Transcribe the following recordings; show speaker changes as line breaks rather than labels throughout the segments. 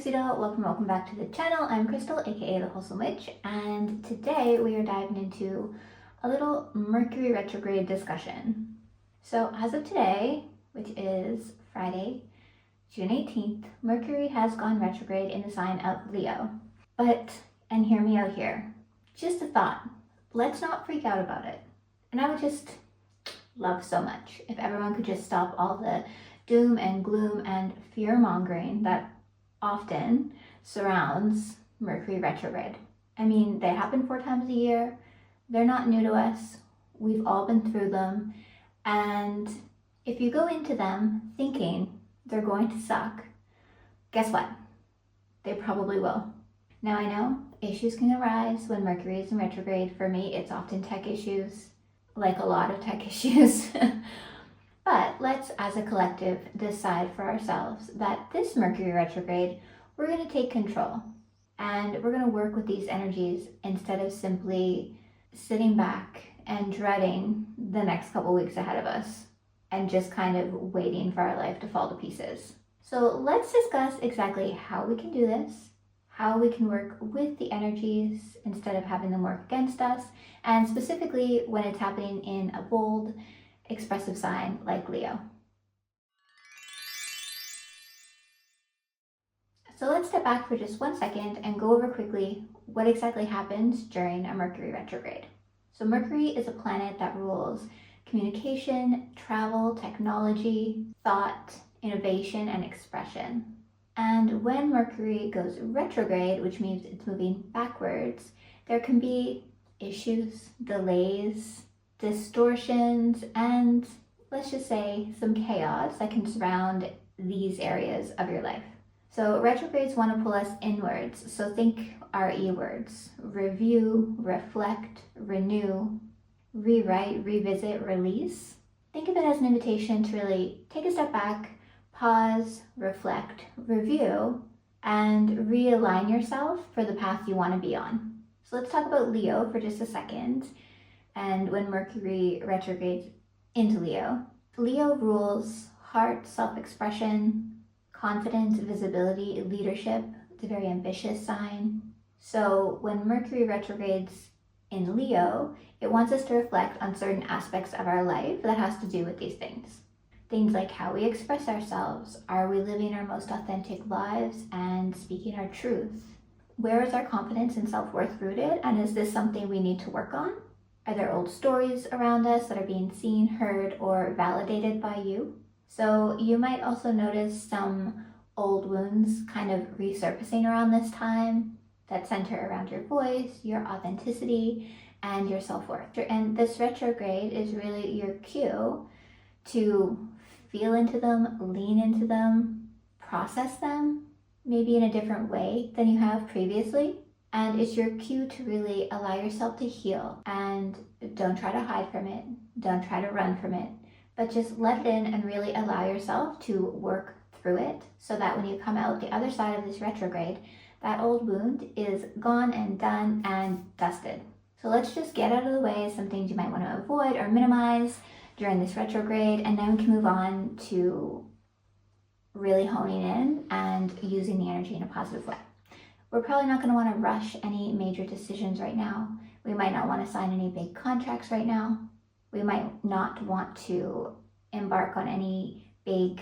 Trixie doll. Welcome back to the channel. I'm Crystal, aka the Wholesome Witch, and today we are diving into a little Mercury retrograde discussion. So as of today, which is Friday, June 18th, Mercury has gone retrograde in the sign of Leo. But, and hear me out here, just a thought, let's not freak out about it. And I would just love so much if everyone could just stop all the doom and gloom and fear-mongering that often surrounds Mercury retrograde. I mean, they happen 4 times a year. They're not new to us. We've all been through them. And if you go into them thinking they're going to suck, guess what? They probably will. Now I know issues can arise when Mercury is in retrograde. For me, it's often tech issues, like a lot of tech issues. But let's, as a collective, decide for ourselves that this Mercury retrograde, we're going to take control and we're going to work with these energies instead of simply sitting back and dreading the next couple weeks ahead of us and just kind of waiting for our life to fall to pieces. So let's discuss exactly how we can do this, how we can work with the energies instead of having them work against us, and specifically when it's happening in a bold, expressive sign like Leo. So let's step back for just 1 second and go over quickly what exactly happens during a Mercury retrograde. So Mercury is a planet that rules communication, travel, technology, thought, innovation, and expression. And when Mercury goes retrograde, which means it's moving backwards, there can be issues, delays, distortions, and let's just say some chaos that can surround these areas of your life. So retrogrades want to pull us inwards. So think RE words: review, reflect, renew, rewrite, revisit, release. Think of it as an invitation to really take a step back, pause, reflect, review, and realign yourself for the path you want to be on. So let's talk about Leo for just a second. And when Mercury retrogrades into Leo, Leo rules heart, self-expression, confidence, visibility, leadership. It's a very ambitious sign. So when Mercury retrogrades in Leo, it wants us to reflect on certain aspects of our life that has to do with these things. Things like how we express ourselves. Are we living our most authentic lives and speaking our truth? Where is our confidence and self-worth rooted? And is this something we need to work on? Are there old stories around us that are being seen, heard, or validated by you? So you might also notice some old wounds kind of resurfacing around this time that center around your voice, your authenticity, and your self-worth. And this retrograde is really your cue to feel into them, lean into them, process them, maybe in a different way than you have previously. And it's your cue to really allow yourself to heal, and don't try to hide from it. Don't try to run from it, but just let it in and really allow yourself to work through it so that when you come out the other side of this retrograde, that old wound is gone and done and dusted. So let's just get out of the way some things you might want to avoid or minimize during this retrograde, and then we can move on to really honing in and using the energy in a positive way. We're probably not going to want to rush any major decisions right now. We might not want to sign any big contracts right now. We might not want to embark on any big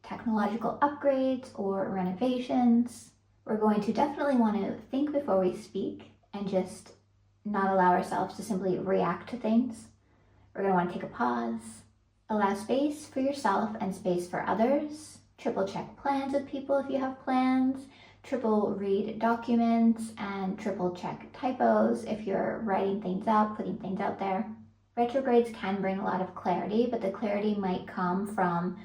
technological upgrades or renovations. We're going to definitely want to think before we speak and just not allow ourselves to simply react to things. We're going to want to take a pause, allow space for yourself and space for others, triple check plans with people if you have plans, triple read documents, and triple check typos if you're writing things up, putting things out there. Retrogrades can bring a lot of clarity, but the clarity might come from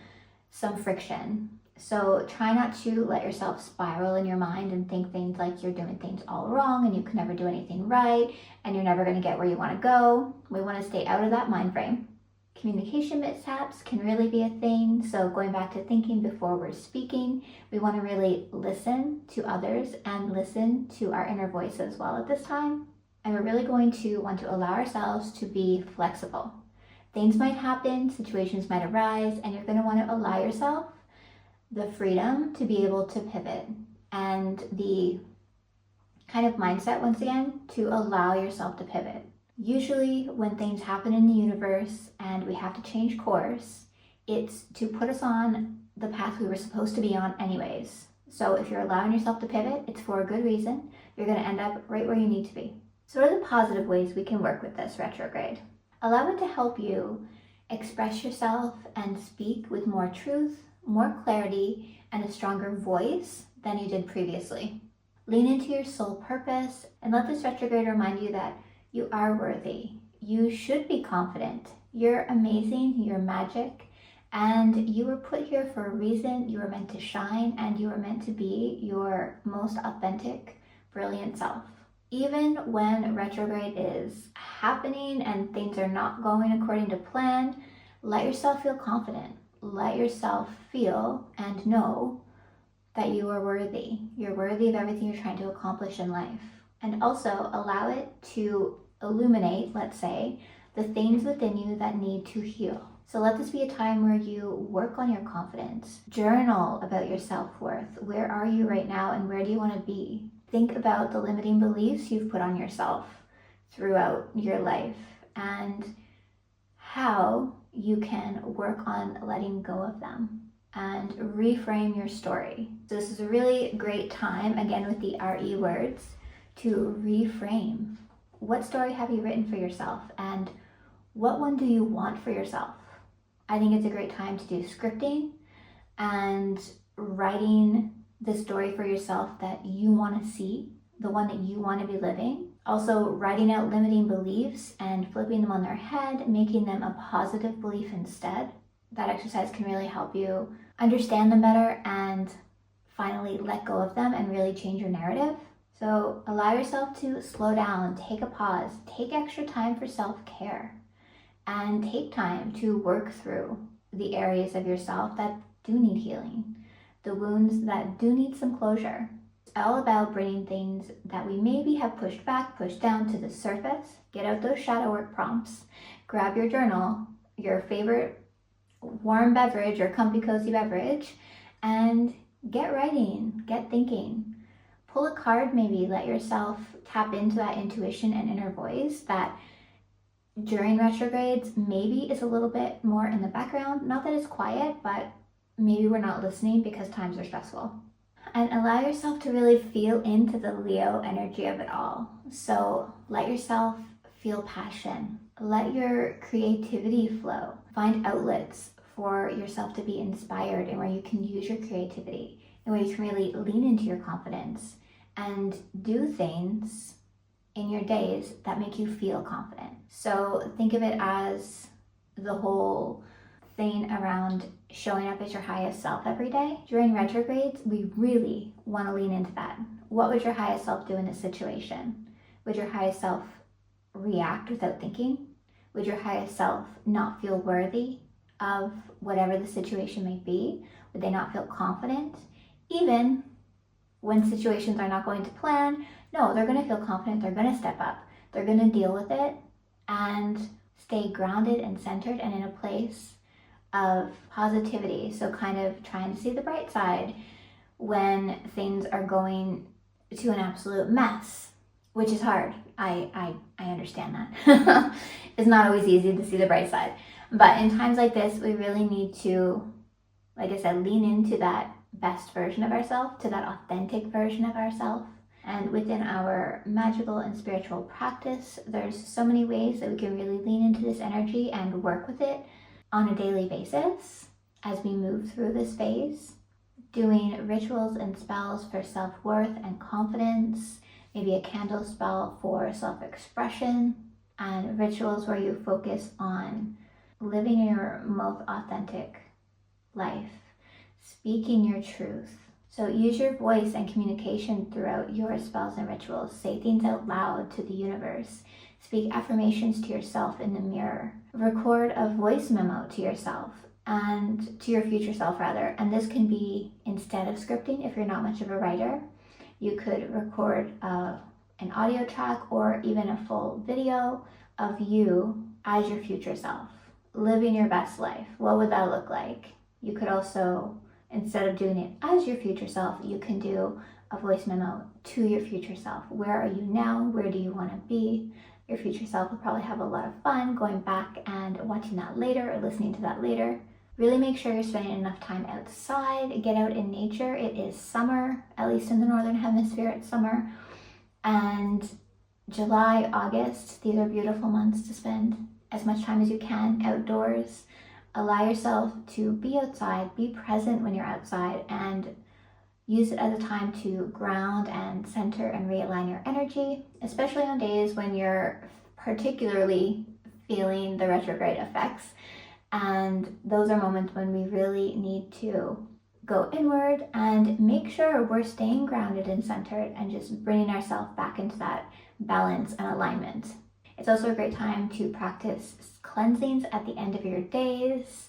some friction. So try not to let yourself spiral in your mind and think things like you're doing things all wrong and you can never do anything right and you're never going to get where you want to go. We want to stay out of that mind frame. Communication mishaps can really be a thing. So going back to thinking before we're speaking, we want to really listen to others and listen to our inner voice as well at this time. And we're really going to want to allow ourselves to be flexible. Things might happen, situations might arise, and you're going to want to allow yourself the freedom to be able to pivot and the kind of mindset once again to allow yourself to pivot. Usually when things happen in the universe and we have to change course, it's to put us on the path we were supposed to be on anyways. So if you're allowing yourself to pivot, it's for a good reason. You're going to end up right where you need to be. So what are the positive ways we can work with this retrograde? Allow it to help you express yourself and speak with more truth, more clarity, and a stronger voice than you did previously. Lean into your soul purpose and let this retrograde remind you that you are worthy. You should be confident. You're amazing, you're magic, and you were put here for a reason. You were meant to shine, and you were meant to be your most authentic, brilliant self. Even when retrograde is happening and things are not going according to plan, let yourself feel confident. Let yourself feel and know that you are worthy. You're worthy of everything you're trying to accomplish in life. And also allow it to illuminate, let's say, the things within you that need to heal. So let this be a time where you work on your confidence. Journal about your self-worth. Where are you right now and where do you want to be? Think about the limiting beliefs you've put on yourself throughout your life and how you can work on letting go of them and reframe your story. So this is a really great time, again with the RE words, to reframe. What story have you written for yourself and what one do you want for yourself? I think it's a great time to do scripting and writing the story for yourself that you want to see, the one that you want to be living. Also writing out limiting beliefs and flipping them on their head, making them a positive belief instead. That exercise can really help you understand them better and finally let go of them and really change your narrative. So allow yourself to slow down, take a pause, take extra time for self-care, and take time to work through the areas of yourself that do need healing, the wounds that do need some closure. It's all about bringing things that we maybe have pushed back, pushed down to the surface. Get out those shadow work prompts, grab your journal, your favorite warm beverage or comfy cozy beverage, and get writing, get thinking. Pull a card maybe, let yourself tap into that intuition and inner voice that during retrogrades maybe is a little bit more in the background. Not that it's quiet, but maybe we're not listening because times are stressful. And allow yourself to really feel into the Leo energy of it all. So let yourself feel passion. Let your creativity flow. Find outlets for yourself to be inspired and where you can use your creativity and where you can really lean into your confidence and do things in your days that make you feel confident. So think of it as the whole thing around showing up as your highest self every day. During retrogrades, we really want to lean into that. What would your highest self do in this situation? Would your highest self react without thinking? Would your highest self not feel worthy of whatever the situation may be? Would they not feel confident? Even when situations are not going to plan, no, they're going to feel confident. They're going to step up. They're going to deal with it and stay grounded and centered and in a place of positivity. So kind of trying to see the bright side when things are going to an absolute mess, which is hard. I understand that. It's not always easy to see the bright side. But in times like this, we really need to, like I said, lean into that best version of ourselves, to that authentic version of ourselves. And within our magical and spiritual practice, there's so many ways that we can really lean into this energy and work with it on a daily basis as we move through this phase. Doing rituals and spells for self-worth and confidence, maybe a candle spell for self-expression, and rituals where you focus on living your most authentic life, speaking your truth. So use your voice and communication throughout your spells and rituals. Say things out loud to the universe. Speak affirmations to yourself in the mirror. Record a voice memo to yourself and to your future self rather. And this can be instead of scripting if you're not much of a writer. You could record an audio track or even a full video of you as your future self, living your best life. What would that look like? You could also, instead of doing it as your future self, you can do a voice memo to your future self. Where are you now? Where do you want to be? Your future self will probably have a lot of fun going back and watching that later or listening to that later. Really make sure you're spending enough time outside. Get out in nature. It is summer, at least in the Northern Hemisphere, it's summer. And July, August, these are beautiful months to spend as much time as you can outdoors. Allow yourself to be outside, be present when you're outside, and use it as a time to ground and center and realign your energy, especially on days when you're particularly feeling the retrograde effects. And those are moments when we really need to go inward and make sure we're staying grounded and centered and just bringing ourselves back into that balance and alignment. It's also a great time to practice cleansings at the end of your days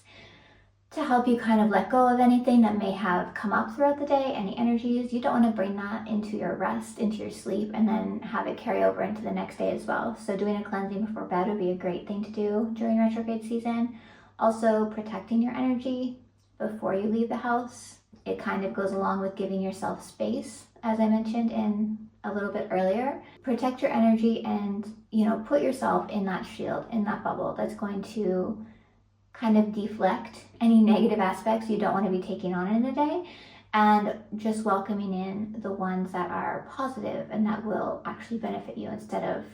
to help you kind of let go of anything that may have come up throughout the day, any energies. You don't want to bring that into your rest, into your sleep, and then have it carry over into the next day as well. So doing a cleansing before bed would be a great thing to do during retrograde season. Also, protecting your energy before you leave the house. It kind of goes along with giving yourself space, as I mentioned in a little bit earlier. Protect your energy and, put yourself in that shield, in that bubble that's going to kind of deflect any negative aspects you don't want to be taking on in the day, and just welcoming in the ones that are positive and that will actually benefit you instead of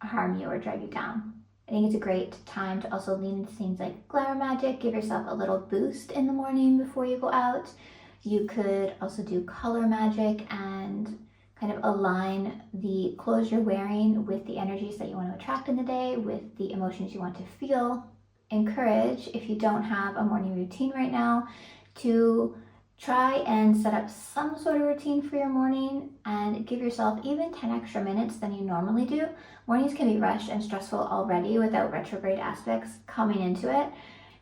harm you or drag you down. I think it's a great time to also lean into things like glamour magic. Give yourself a little boost in the morning before you go out. You could also do color magic and kind of align the clothes you're wearing with the energies that you want to attract in the day, with the emotions you want to feel. Encourage, if you don't have a morning routine right now, to try and set up some sort of routine for your morning and give yourself even 10 extra minutes than you normally do. Mornings can be rushed and stressful already without retrograde aspects coming into it.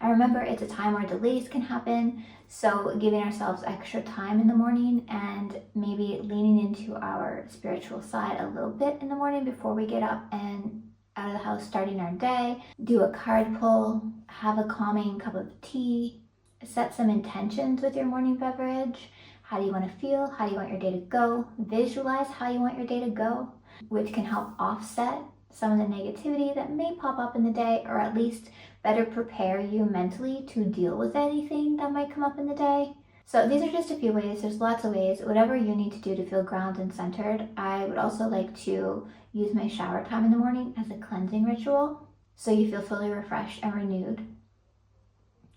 And remember, it's a time where delays can happen, so giving ourselves extra time in the morning and maybe leaning into our spiritual side a little bit in the morning before we get up and out of the house starting our day. Do a card pull, have a calming cup of tea, set some intentions with your morning beverage. How do you want to feel? How do you want your day to go? Visualize how you want your day to go, which can help offset some of the negativity that may pop up in the day, or at least better prepare you mentally to deal with anything that might come up in the day. So these are just a few ways. There's lots of ways. Whatever you need to do to feel grounded and centered. I would also like to use my shower time in the morning as a cleansing ritual, so you feel fully refreshed and renewed,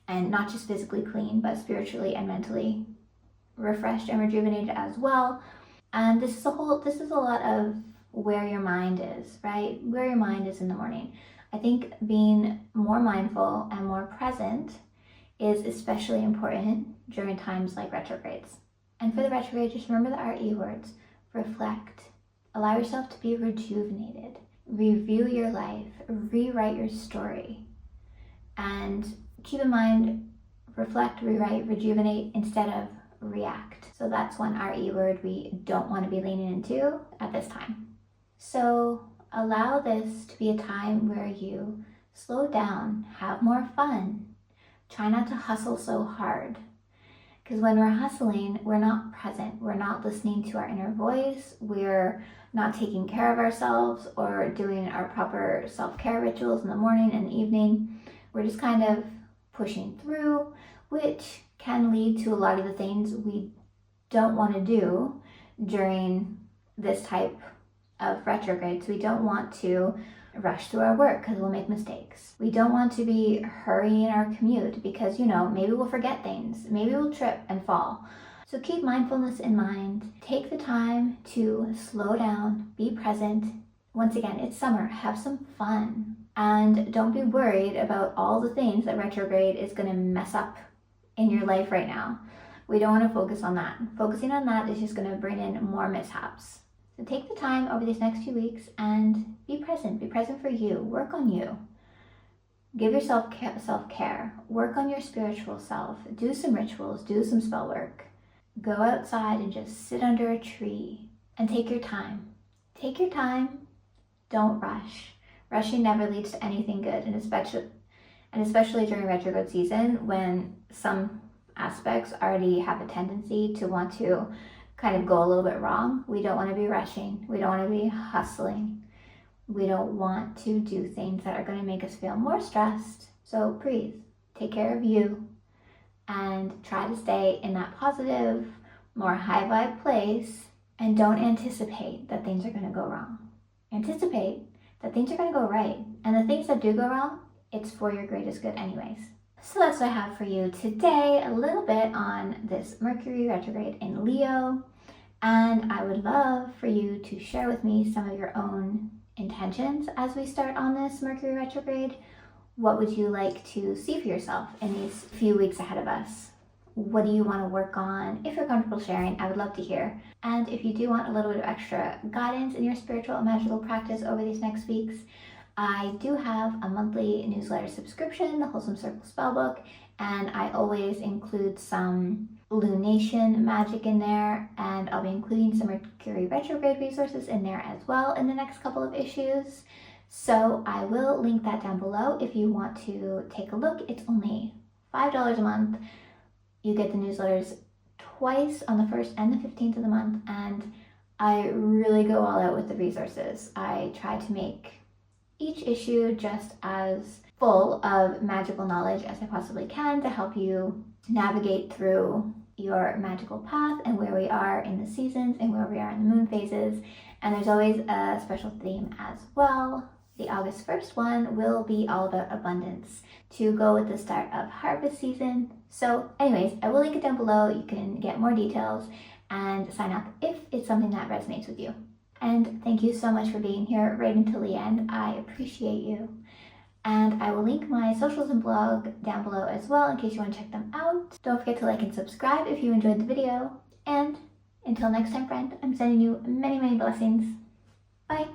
and not just physically clean, but spiritually and mentally refreshed and rejuvenated as well. And this is a lot of where your mind is, right? Where your mind is in the morning. I think being more mindful and more present is especially important during times like retrogrades. And for the retrograde, just remember the RE words: reflect, allow yourself to be rejuvenated, review your life, rewrite your story, and keep in mind, reflect, rewrite, rejuvenate instead of react. So that's one RE word we don't want to be leaning into at this time. So allow this to be a time where you slow down, have more fun. Try not to hustle so hard, because when we're hustling, we're not present. We're not listening to our inner voice. We're not taking care of ourselves or doing our proper self-care rituals in the morning and the evening. We're just kind of pushing through, which can lead to a lot of the things we don't want to do during this type of retrograde. So we don't want to rush through our work because we'll make mistakes. We don't want to be hurrying our commute because, maybe we'll forget things. Maybe we'll trip and fall. So keep mindfulness in mind. Take the time to slow down, be present. Once again, it's summer. Have some fun. And don't be worried about all the things that retrograde is going to mess up in your life right now. We don't want to focus on that. Focusing on that is just going to bring in more mishaps. So take the time over these next few weeks and be present. Be present for you. Work on you. Give yourself self-care. Work on your spiritual self. Do some rituals. Do some spell work. Go outside and just sit under a tree and take your time. Take your time. Don't rush. Rushing never leads to anything good, and especially during retrograde season when some aspects already have a tendency to want to kind of go a little bit wrong. We don't want to be rushing. We don't want to be hustling. We don't want to do things that are going to make us feel more stressed. So breathe, take care of you, and try to stay in that positive, more high vibe place, and don't anticipate that things are going to go wrong. Anticipate that things are going to go right, and the things that do go wrong, it's for your greatest good anyways. So that's what I have for you today, a little bit on this Mercury retrograde in Leo, and I would love for you to share with me some of your own intentions as we start on this Mercury retrograde. What would you like to see for yourself in these few weeks ahead of us? What do you want to work on? If you're comfortable sharing, I would love to hear. And if you do want a little bit of extra guidance in your spiritual and magical practice over these next weeks, I do have a monthly newsletter subscription, the Wholesome Circle Spellbook, and I always include some lunation magic in there, and I'll be including some Mercury retrograde resources in there as well in the next couple of issues. So I will link that down below if you want to take a look. It's only $5 a month. You get the newsletters twice on the 1st and the 15th of the month, and I really go all out with the resources. I try to make each issue just as full of magical knowledge as I possibly can to help you navigate through your magical path and where we are in the seasons and where we are in the moon phases. And there's always a special theme as well. The August 1st one will be all about abundance to go with the start of harvest season. So anyways, I will link it down below. You can get more details and sign up if it's something that resonates with you. And thank you so much for being here right until the end. I appreciate you. And I will link my socials and blog down below as well in case you want to check them out. Don't forget to like and subscribe if you enjoyed the video. And until next time, friend, I'm sending you many, many blessings. Bye.